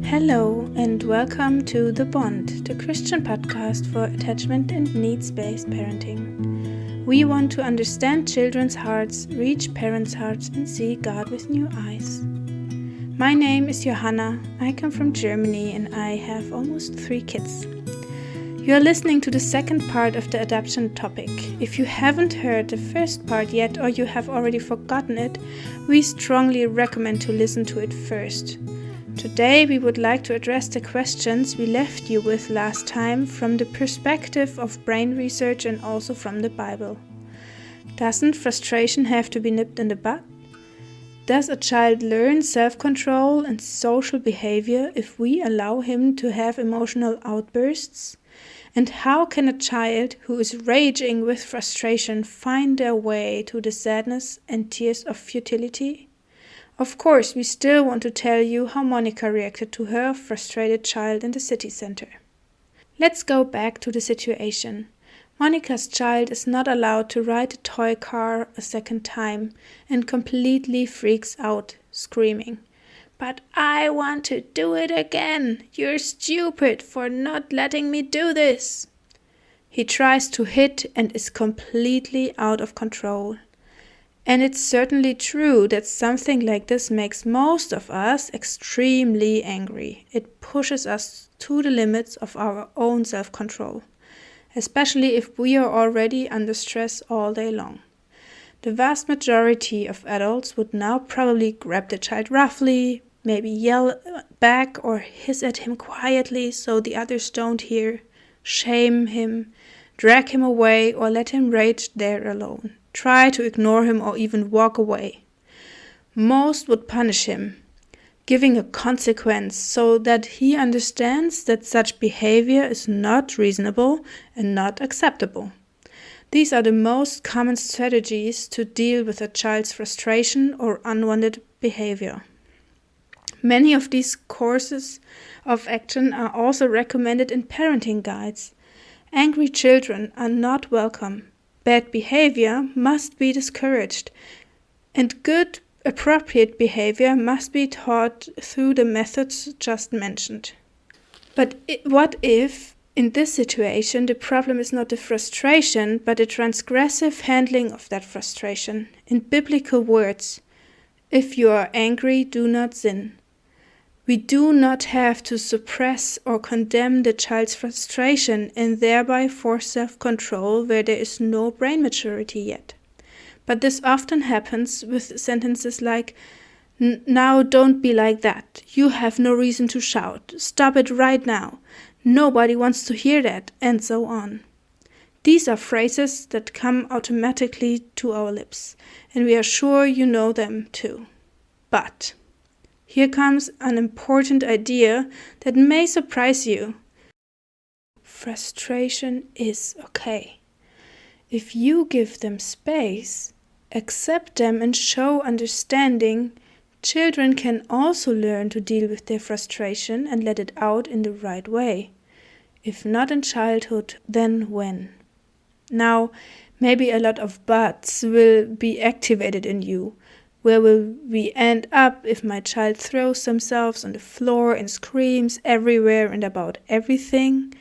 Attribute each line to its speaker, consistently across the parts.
Speaker 1: Hello and welcome to The Bond, the Christian podcast for attachment and needs-based parenting. We want to understand children's hearts, reach parents' hearts and see God with new eyes. My name is Johanna, I come from Germany and I have almost 3 kids. You are listening to the second part of the adoption topic. If you haven't heard the first part yet or you have already forgotten it, we strongly recommend to listen to it first. Today we would like to address the questions we left you with last time from the perspective of brain research and also from the Bible. Doesn't frustration have to be nipped in the bud? Does a child learn self-control and social behavior if we allow him to have emotional outbursts? And how can a child who is raging with frustration find their way to the sadness and tears of futility? Of course, we still want to tell you how Monica reacted to her frustrated child in the city center. Let's go back to the situation. Monica's child is not allowed to ride a toy car a second time and completely freaks out, screaming, "But I want to do it again! You're stupid for not letting me do this!" He tries to hit and is completely out of control. And it's certainly true that something like this makes most of us extremely angry. It pushes us to the limits of our own self-control, especially if we are already under stress all day long. The vast majority of adults would now probably grab the child roughly, maybe yell back or hiss at him quietly so the others don't hear, shame him, drag him away or let him rage there alone. Try to ignore him or even walk away. Most would punish him, giving a consequence so that he understands that such behavior is not reasonable and not acceptable. These are the most common strategies to deal with a child's frustration or unwanted behavior. Many of these courses of action are also recommended in parenting guides. Angry children are not welcome. Bad behavior must be discouraged, and good, appropriate behavior must be taught through the methods just mentioned. But what if, in this situation, the problem is not the frustration, but the transgressive handling of that frustration? In biblical words, if you are angry, do not sin. We do not have to suppress or condemn the child's frustration and thereby force self-control where there is no brain maturity yet. But this often happens with sentences like, "Now don't be like that. You have no reason to shout. Stop it right now. Nobody wants to hear that," and so on. These are phrases that come automatically to our lips, and we are sure you know them too. But here comes an important idea that may surprise you. Frustration is okay. If you give them space, accept them and show understanding, children can also learn to deal with their frustration and let it out in the right way. If not in childhood, then when? Now, maybe a lot of buts will be activated in you. Where will we end up if my child throws themselves on the floor and screams everywhere and about everything?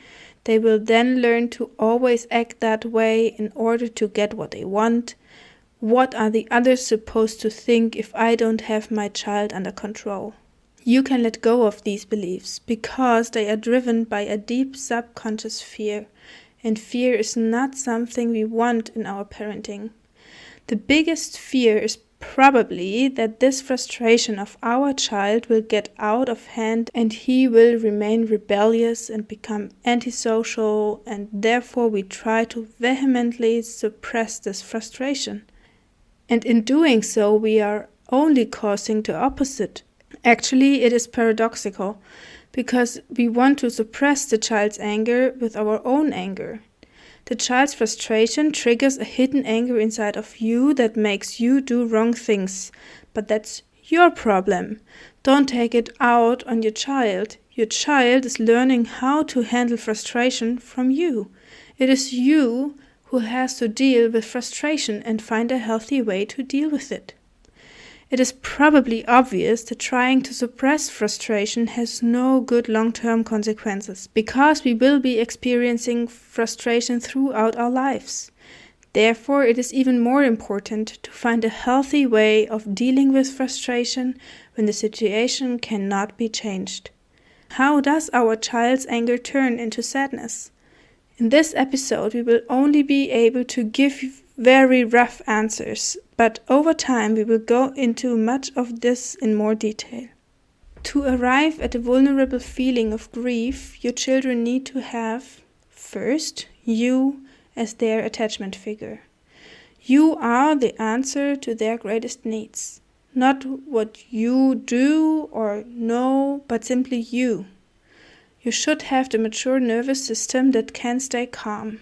Speaker 1: They will then learn to always act that way in order to get what they want. What are the others supposed to think if I don't have my child under control? You can let go of these beliefs because they are driven by a deep subconscious fear, and fear is not something we want in our parenting. The biggest fear is probably that this frustration of our child will get out of hand and he will remain rebellious and become antisocial, and therefore we try to vehemently suppress this frustration. And in doing so, we are only causing the opposite. Actually, it is paradoxical because we want to suppress the child's anger with our own anger. The child's frustration triggers a hidden anger inside of you that makes you do wrong things. But that's your problem. Don't take it out on your child. Your child is learning how to handle frustration from you. It is you who has to deal with frustration and find a healthy way to deal with it. It is probably obvious that trying to suppress frustration has no good long-term consequences, because we will be experiencing frustration throughout our lives. Therefore, it is even more important to find a healthy way of dealing with frustration when the situation cannot be changed. How does our child's anger turn into sadness? In this episode, we will only be able to give very rough answers, but over time we will go into much of this in more detail. To arrive at a vulnerable feeling of grief, your children need to have, first, you as their attachment figure. You are the answer to their greatest needs. Not what you do or know, but simply you. You should have the mature nervous system that can stay calm.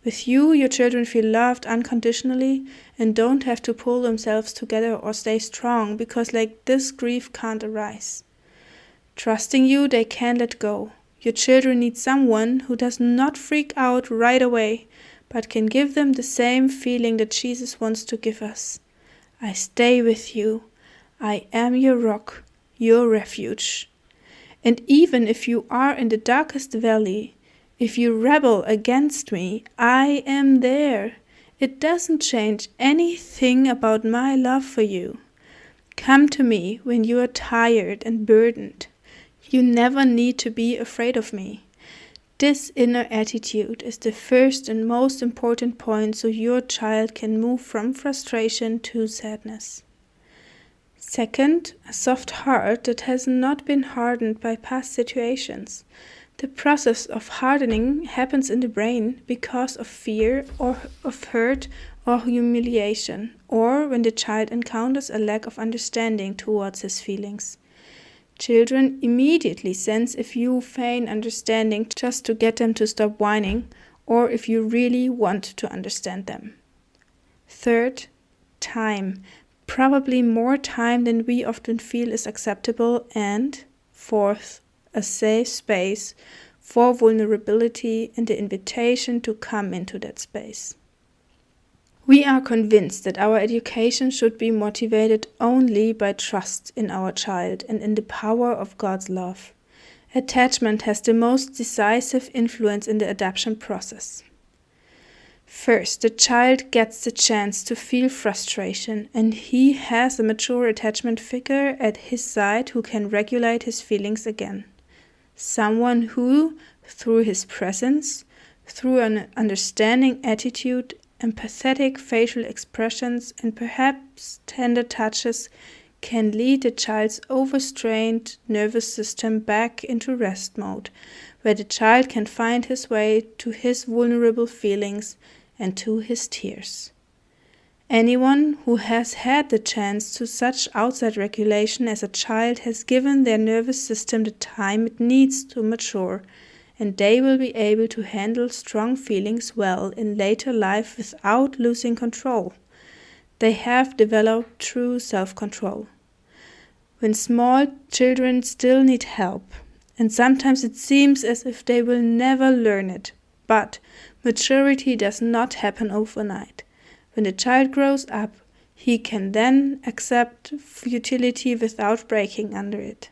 Speaker 1: With you, your children feel loved unconditionally and don't have to pull themselves together or stay strong, because like this grief can't arise. Trusting you, they can let go. Your children need someone who does not freak out right away, but can give them the same feeling that Jesus wants to give us. I stay with you. I am your rock, your refuge. And even if you are in the darkest valley, if you rebel against me, I am there. It doesn't change anything about my love for you. Come to me when you are tired and burdened. You never need to be afraid of me. This inner attitude is the first and most important point so your child can move from frustration to sadness. Second, a soft heart that has not been hardened by past situations. The process of hardening happens in the brain because of fear or of hurt or humiliation, or when the child encounters a lack of understanding towards his feelings. Children immediately sense if you feign understanding just to get them to stop whining, or if you really want to understand them. Third, time. Probably more time than we often feel is acceptable. And fourth, a safe space for vulnerability and the invitation to come into that space. We are convinced that our education should be motivated only by trust in our child and in the power of God's love. Attachment has the most decisive influence in the adoption process. First, the child gets the chance to feel frustration, and he has a mature attachment figure at his side who can regulate his feelings again. Someone who, through his presence, through an understanding attitude, empathetic facial expressions, and perhaps tender touches, can lead the child's overstrained nervous system back into rest mode, where the child can find his way to his vulnerable feelings and to his tears. Anyone who has had the chance to such outside regulation as a child has given their nervous system the time it needs to mature, and they will be able to handle strong feelings well in later life without losing control. They have developed true self-control. When small children still need help, and sometimes it seems as if they will never learn it, but maturity does not happen overnight. When the child grows up, he can then accept futility without breaking under it.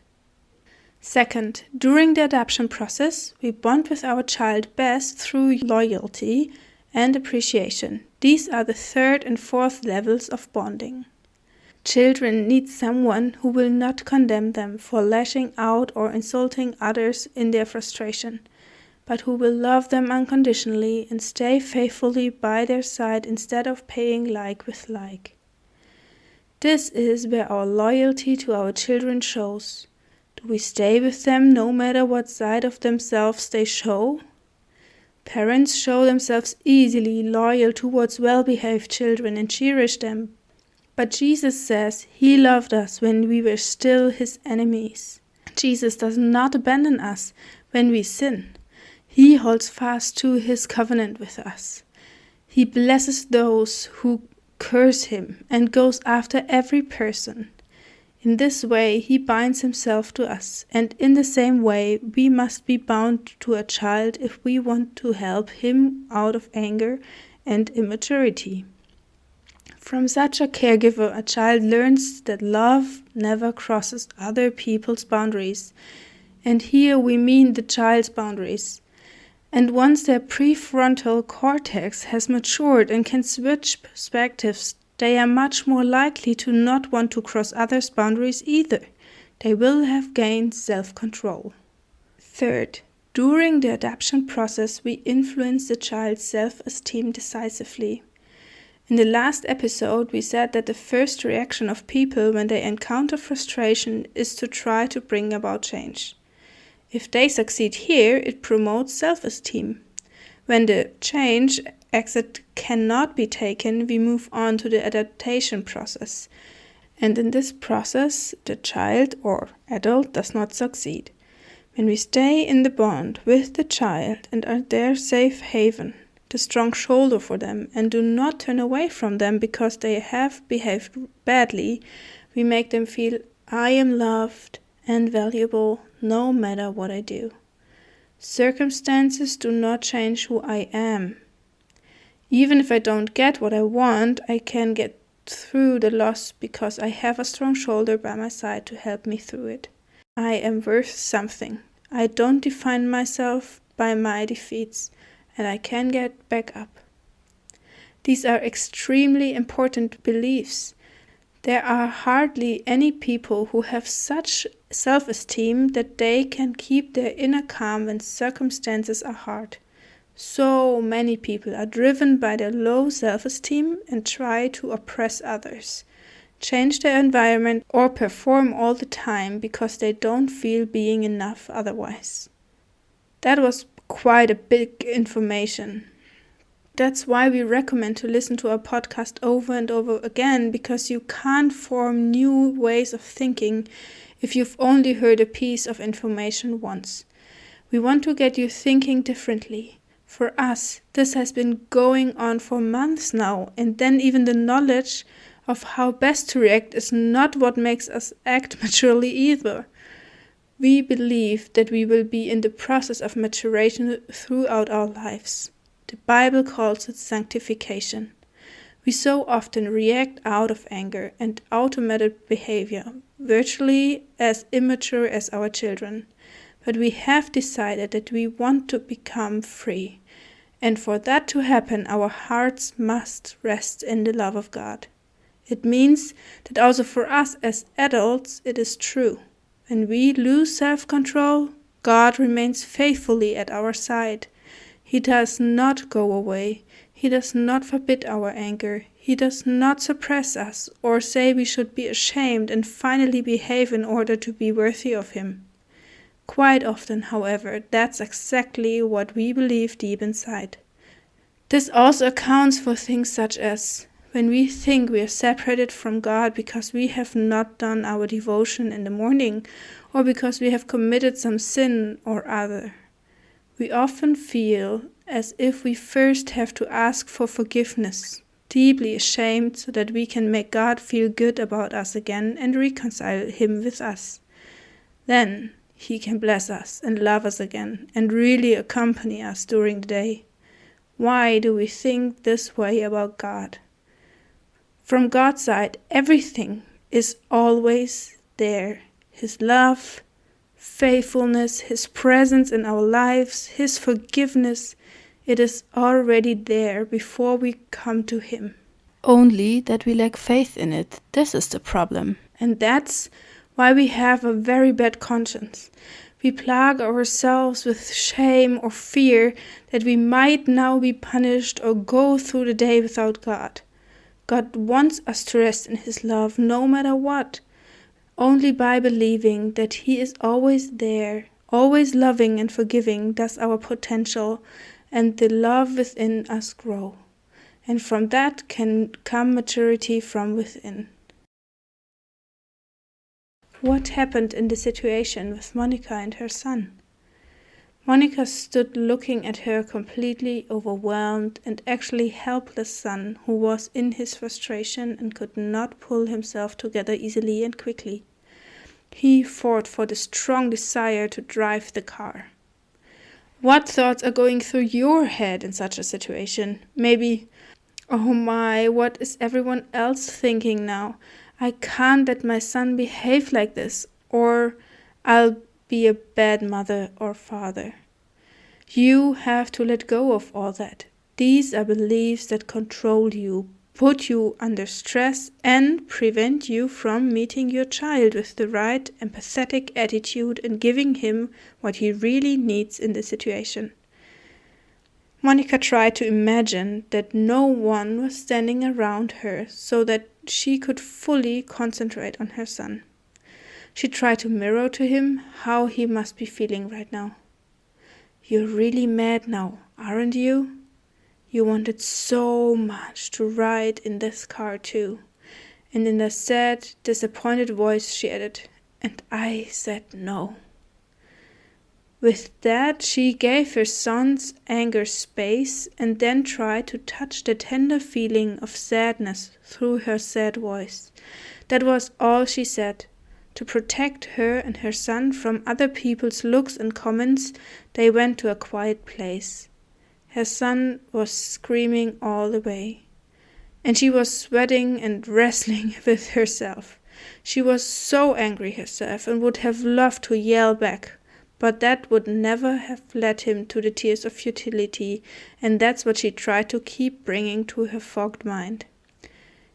Speaker 1: Second, during the adoption process, we bond with our child best through loyalty and appreciation. These are the third and fourth levels of bonding. Children need someone who will not condemn them for lashing out or insulting others in their frustration, but who will love them unconditionally and stay faithfully by their side instead of paying like with like. This is where our loyalty to our children shows. Do we stay with them no matter what side of themselves they show? Parents show themselves easily loyal towards well-behaved children and cherish them. But Jesus says he loved us when we were still his enemies. Jesus does not abandon us when we sin. He holds fast to his covenant with us. He blesses those who curse him and goes after every person. In this way, he binds himself to us, and in the same way, we must be bound to a child if we want to help him out of anger and immaturity. From such a caregiver, a child learns that love never crosses other people's boundaries. And here we mean the child's boundaries. And once their prefrontal cortex has matured and can switch perspectives, they are much more likely to not want to cross others' boundaries either. They will have gained self-control. Third, during the adoption process, we influence the child's self-esteem decisively. In the last episode, we said that the first reaction of people when they encounter frustration is to try to bring about change. If they succeed here, it promotes self-esteem. When the change exit cannot be taken, we move on to the adaptation process. And in this process, the child or adult does not succeed. When we stay in the bond with the child and are their safe haven, the strong shoulder for them, and do not turn away from them because they have behaved badly, we make them feel, I am loved and valuable no matter what I do. Circumstances do not change who I am. Even if I don't get what I want, I can get through the loss because I have a strong shoulder by my side to help me through it. I am worth something. I don't define myself by my defeats, and I can get back up. These are extremely important beliefs. There are hardly any people who have such self-esteem that they can keep their inner calm when circumstances are hard. So many people are driven by their low self-esteem and try to oppress others, change their environment, or perform all the time because they don't feel being enough otherwise. That was quite a big information. That's why we recommend to listen to our podcast over and over again, because you can't form new ways of thinking if you've only heard a piece of information once. We want to get you thinking differently. For us, this has been going on for months now, and then even the knowledge of how best to react is not what makes us act maturely either. We believe that we will be in the process of maturation throughout our lives. The Bible calls it sanctification. We so often react out of anger and automatic behavior, virtually as immature as our children. But we have decided that we want to become free. And for that to happen, our hearts must rest in the love of God. It means that also for us as adults, it is true. When we lose self-control, God remains faithfully at our side. He does not go away. He does not forbid our anger. He does not suppress us or say we should be ashamed and finally behave in order to be worthy of Him. Quite often, however, that's exactly what we believe deep inside. This also accounts for things such as when we think we are separated from God because we have not done our devotion in the morning or because we have committed some sin or other. We often feel as if we first have to ask for forgiveness, deeply ashamed so that we can make God feel good about us again and reconcile Him with us. Then He can bless us and love us again and really accompany us during the day. Why do we think this way about God? From God's side, everything is always there. His love, faithfulness, His presence in our lives, His forgiveness, it is already there before we come to Him. Only that we lack faith in it. This is the problem. And that's why we have a very bad conscience. We plague ourselves with shame or fear that we might now be punished or go through the day without God. God wants us to rest in His love no matter what. Only by believing that He is always there, always loving and forgiving, does our potential and the love within us grow. And from that can come maturity from within. What happened in the situation with Monica and her son? Monica stood looking at her completely overwhelmed and actually helpless son who was in his frustration and could not pull himself together easily and quickly. He fought for the strong desire to drive the car. What thoughts are going through your head in such a situation? Maybe, Oh my, what is everyone else thinking now? I can't let my son behave like this, or I'll be a bad mother or father. You have to let go of all that. These are beliefs that control you, put you under stress, and prevent you from meeting your child with the right empathetic attitude and giving him what he really needs in the situation. Monica tried to imagine that no one was standing around her so that she could fully concentrate on her son. She tried to mirror to him how he must be feeling right now. You're really mad now, aren't you? You wanted so much to ride in this car too. And in a sad, disappointed voice she added, and I said no. With that, she gave her son's anger space and then tried to touch the tender feeling of sadness through her sad voice. That was all she said. To protect her and her son from other people's looks and comments, they went to a quiet place. Her son was screaming all the way, and she was sweating and wrestling with herself. She was so angry herself and would have loved to yell back. But that would never have led him to the tears of futility, and that's what she tried to keep bringing to her fogged mind.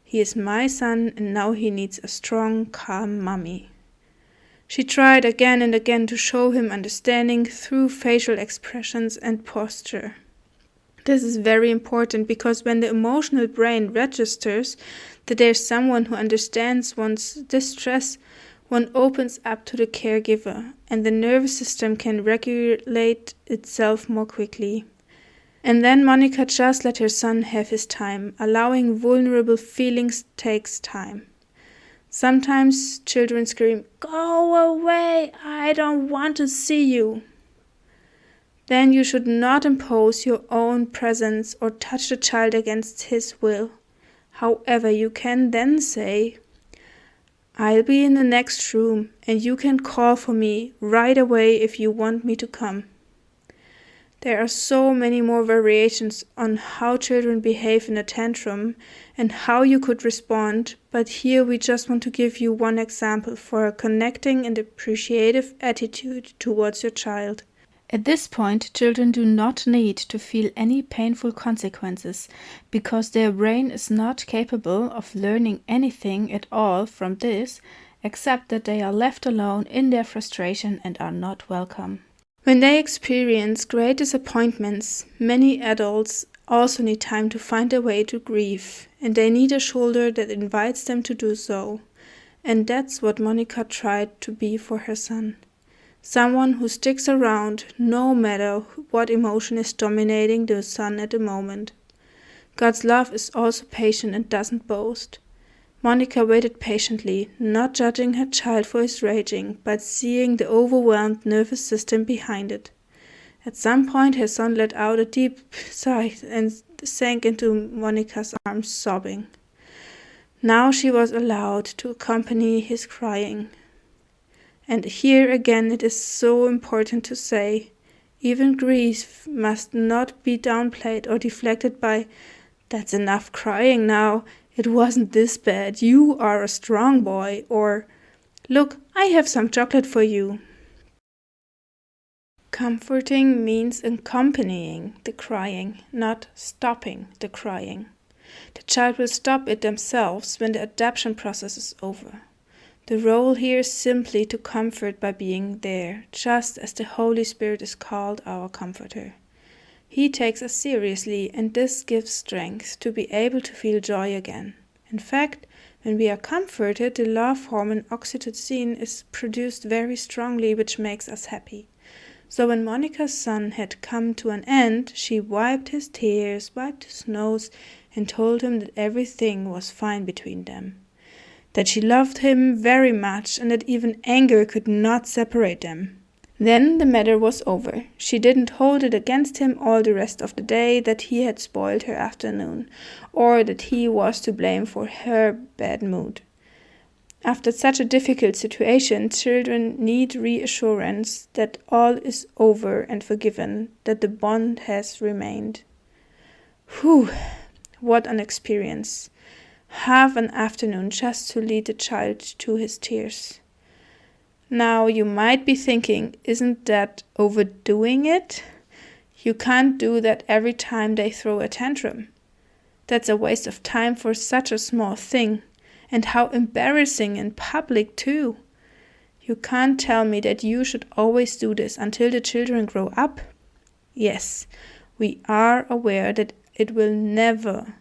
Speaker 1: He is my son, and now he needs a strong, calm mummy. She tried again and again to show him understanding through facial expressions and posture. This is very important because when the emotional brain registers that there's someone who understands one's distress, one opens up to the caregiver, and the nervous system can regulate itself more quickly. And then Monica just let her son have his time. Allowing vulnerable feelings takes time. Sometimes children scream, "Go away, I don't want to see you." Then you should not impose your own presence or touch the child against his will. However, you can then say, "I'll be in the next room and you can call for me right away if you want me to come." There are so many more variations on how children behave in a tantrum and how you could respond, but here we just want to give you one example for a connecting and appreciative attitude towards your child. At this point, children do not need to feel any painful consequences because their brain is not capable of learning anything at all from this, except that they are left alone in their frustration and are not welcome. When they experience great disappointments, many adults also need time to find a way to grieve, and they need a shoulder that invites them to do so. And that's what Monica tried to be for her son. Someone who sticks around no matter what emotion is dominating the son at the moment. God's love is also patient and doesn't boast. Monica waited patiently, not judging her child for his raging, but seeing the overwhelmed nervous system behind it. At some point her son let out a deep sigh and sank into Monica's arms, sobbing. Now she was allowed to accompany his crying. And here again it is so important to say, even grief must not be downplayed or deflected by, "That's enough crying now, it wasn't this bad, you are a strong boy," or "Look, I have some chocolate for you." Comforting means accompanying the crying, not stopping the crying. The child will stop it themselves when the adaptation process is over. The role here is simply to comfort by being there, just as the Holy Spirit is called our comforter. He takes us seriously, and this gives strength to be able to feel joy again. In fact, when we are comforted, the love hormone oxytocin is produced very strongly, which makes us happy. So when Monica's son had come to an end, she wiped his tears, wiped his nose, and told him that everything was fine between them. That she loved him very much and that even anger could not separate them. Then the matter was over. She didn't hold it against him all the rest of the day that he had spoiled her afternoon, or that he was to blame for her bad mood. After such a difficult situation, children need reassurance that all is over and forgiven, that the bond has remained. Whew! What an experience. Half an afternoon just to lead the child to his tears. Now you might be thinking, isn't that overdoing it? You can't do that every time they throw a tantrum. That's a waste of time for such a small thing. And how embarrassing in public too. You can't tell me that you should always do this until the children grow up. Yes, we are aware that it will never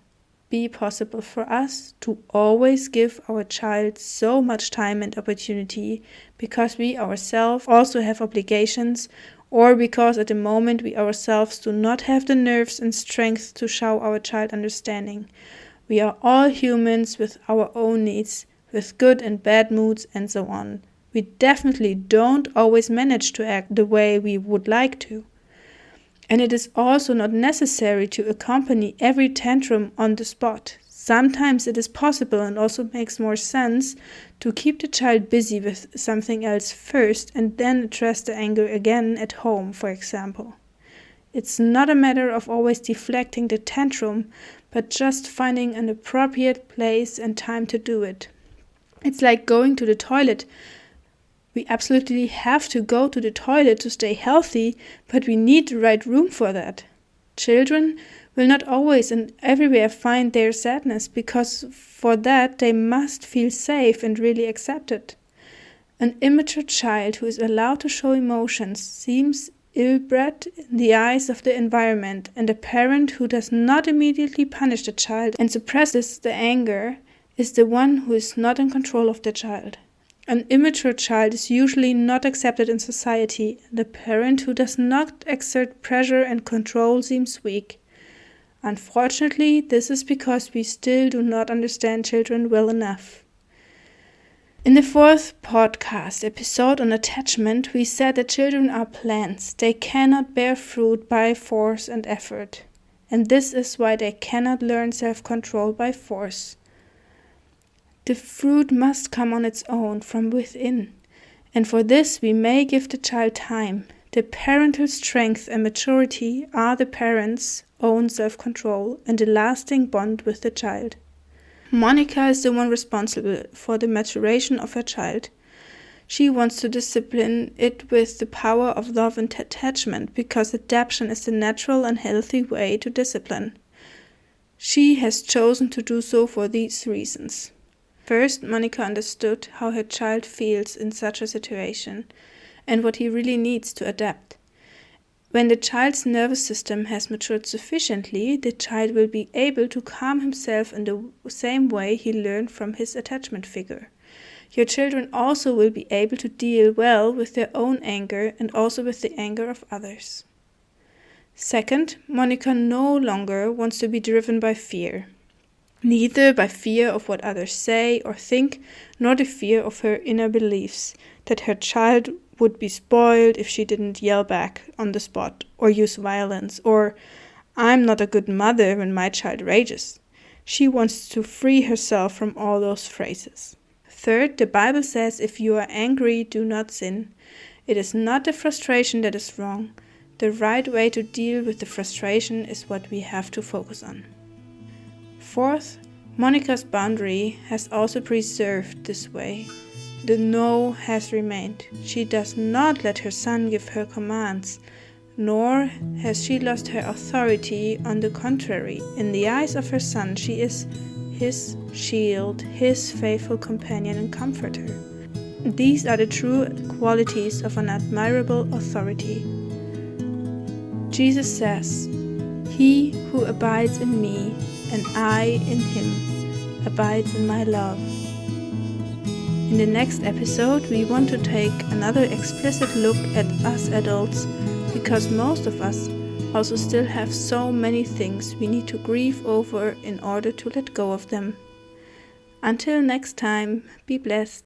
Speaker 1: be possible for us to always give our child so much time and opportunity because we ourselves also have obligations, or because at the moment we ourselves do not have the nerves and strength to show our child understanding. We are all humans with our own needs, with good and bad moods and so on. We definitely don't always manage to act the way we would like to. And it is also not necessary to accompany every tantrum on the spot. Sometimes it is possible and also makes more sense to keep the child busy with something else first and then address the anger again at home, for example. It's not a matter of always deflecting the tantrum, but just finding an appropriate place and time to do it. It's like going to the toilet. We absolutely have to go to the toilet to stay healthy, but we need the right room for that. Children will not always and everywhere find their sadness, because for that they must feel safe and really accepted. An immature child who is allowed to show emotions seems ill-bred in the eyes of the environment, and a parent who does not immediately punish the child and suppresses the anger is the one who is not in control of the child. An immature child is usually not accepted in society, and a parent who does not exert pressure and control seems weak. Unfortunately, this is because we still do not understand children well enough. In the 4th podcast episode on attachment, we said that children are plants. They cannot bear fruit by force and effort. And this is why they cannot learn self-control by force. The fruit must come on its own from within. And for this we may give the child time. The parental strength and maturity are the parent's own self-control and the lasting bond with the child. Monica is the one responsible for the maturation of her child. She wants to discipline it with the power of love and attachment, because adaptation is the natural and healthy way to discipline. She has chosen to do so for these reasons. First, Monica understood how her child feels in such a situation and what he really needs to adapt. When the child's nervous system has matured sufficiently, the child will be able to calm himself in the same way he learned from his attachment figure. Your children also will be able to deal well with their own anger and also with the anger of others. Second, Monica no longer wants to be driven by fear. Neither by fear of what others say or think, nor the fear of her inner beliefs that her child would be spoiled if she didn't yell back on the spot or use violence, or I'm not a good mother when my child rages. She wants to free herself from all those phrases. Third, the Bible says, if you are angry, do not sin. It is not the frustration that is wrong. The right way to deal with the frustration is what we have to focus on. Fourth, Monica's boundary has also preserved this way. The no has remained. She does not let her son give her commands, nor has she lost her authority. On the contrary, in the eyes of her son, she is his shield, his faithful companion and comforter. These are the true qualities of an admirable authority. Jesus says, "He who abides in me and I in him abides in my love." In the next episode, we want to take another explicit look at us adults, because most of us also still have so many things we need to grieve over in order to let go of them. Until next time, be blessed.